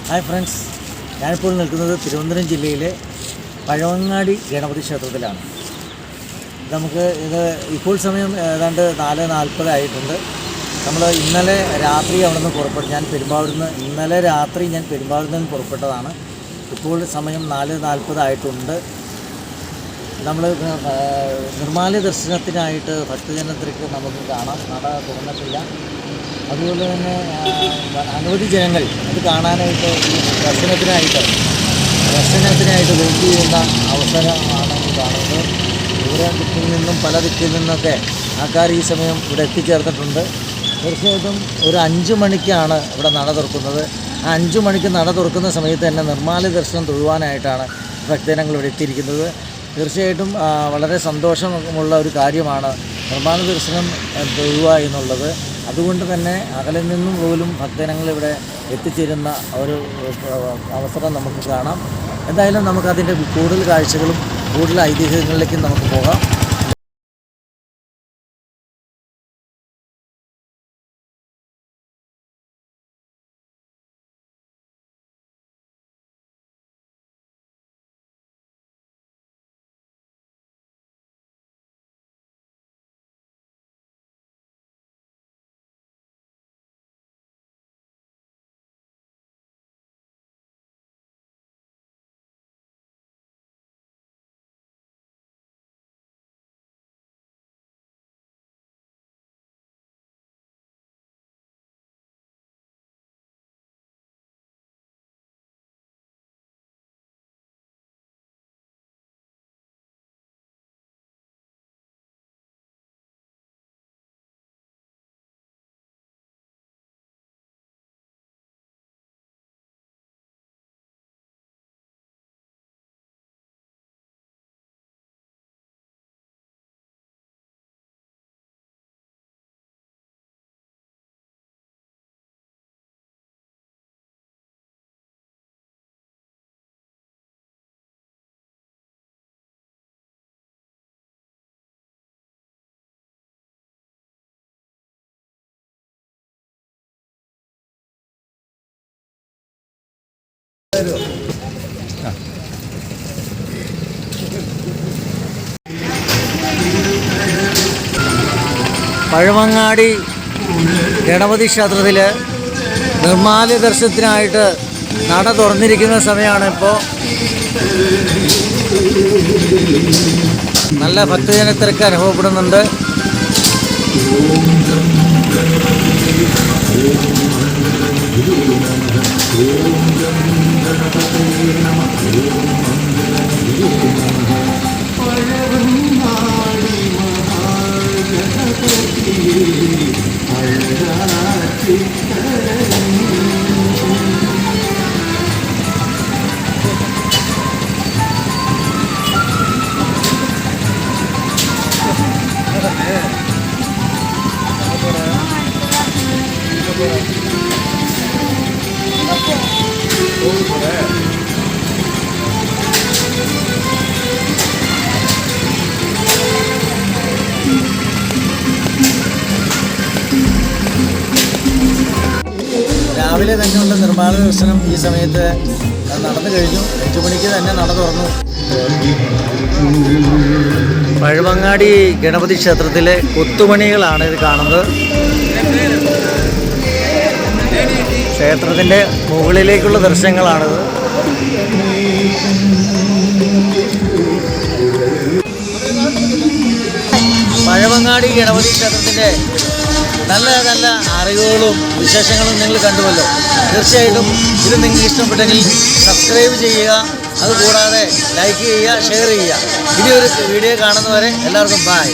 Hi friends, ഞാനിപ്പോൾ നിൽക്കുന്നത് തിരുവനന്തപുരം ജില്ലയിലെ പഴവങ്ങാടി ഗണപതി ക്ഷേത്രത്തിലാണ്. ഇത് ഇപ്പോൾ സമയം ഏതാണ്ട് 4:40 ആയിട്ടുണ്ട്. നമ്മൾ ഇന്നലെ രാത്രി അവിടെ നിന്ന് പുറപ്പെട്ടു. ഇന്നലെ രാത്രി ഞാൻ പെരുമ്പാവൂരിൽ നിന്ന് പുറപ്പെട്ടതാണ്. ഇപ്പോൾ സമയം 4:40 ആയിട്ടുണ്ട്. നമ്മൾ നിർമ്മാല്യ ദർശനത്തിനായിട്ട് ഭക്തജനത്തിലേക്ക് നമുക്ക് കാണാം. നട തുറന്നിട്ടില്ല. അതുപോലെ തന്നെ അനവധി ജനങ്ങൾ അത് കാണാനായിട്ട് ദർശനത്തിനായിട്ട് വെയിറ്റ് ചെയ്യുന്ന അവസരമാണ് കാണുന്നത്. പല ദിക്കിൽ നിന്നൊക്കെ ആൾക്കാർ ഈ സമയം ഇവിടെ എത്തിച്ചേർന്നിട്ടുണ്ട്. തീർച്ചയായിട്ടും ഒരു 5 മണിക്കാണ് ഇവിടെ നട തുറക്കുന്നത്. ആ 5 മണിക്ക് നട തുറക്കുന്ന സമയത്ത് തന്നെ നിർമ്മാല്യ ദർശനം തൊഴുവാനായിട്ടാണ് ഭക്തജനങ്ങൾ ഇവിടെ എത്തിയിരിക്കുന്നത്. തീർച്ചയായിട്ടും വളരെ സന്തോഷമുള്ള ഒരു കാര്യമാണ് നിർമ്മാല്യ ദർശനം തൊഴുക എന്നുള്ളത്. അതുകൊണ്ട് തന്നെ അകലെ നിന്നും പോലും ഭക്തജനങ്ങൾ ഇവിടെ എത്തിച്ചേരുന്ന ഒരു അവസരം നമുക്ക് കാണാം. എന്തായാലും നമുക്കതിൻ്റെ കൂടുതൽ കാഴ്ചകളും കൂടുതൽ ഐതിഹ്യങ്ങളിലേക്കും നമുക്ക് പോകാം. പഴവങ്ങാടി ഗണപതി ക്ഷേത്രത്തിൽ നിർമ്മാല്യ ദർശനത്തിനായിട്ട് നട തുറന്നിരിക്കുന്ന സമയമാണ്. ഇപ്പോൾ നല്ല ഭക്തജനത്തിരക്ക് അനുഭവപ്പെടുന്നുണ്ട്. രാവിലെ തന്നെയുള്ള നിർമ്മാല്യ ദർശനം ഈ സമയത്ത് നടന്നു കഴിഞ്ഞു. 5 മണിക്ക് തന്നെ നട തുറന്നു. പഴവങ്ങാടി ഗണപതി ക്ഷേത്രത്തിലെ കൊത്തുപണികളാണ് ഇത് കാണുന്നത്. ക്ഷേത്രത്തിൻ്റെ മുകളിലേക്കുള്ള ദർശനങ്ങളാണിത്. പഴവങ്ങാടി ഗണപതി ക്ഷേത്രത്തിൻ്റെ നല്ല നല്ല അറിവുകളും വിശേഷങ്ങളും നിങ്ങൾ കണ്ടുവല്ലോ. തീർച്ചയായിട്ടും ഇത് നിങ്ങൾക്ക് ഇഷ്ടപ്പെട്ടെങ്കിൽ സബ്സ്ക്രൈബ് ചെയ്യുക. അതുകൂടാതെ ലൈക്ക് ചെയ്യുക, ഷെയർ ചെയ്യുക. ഇനിയൊരു വീഡിയോ കാണുന്നവരെ എല്ലാവർക്കും ബൈ.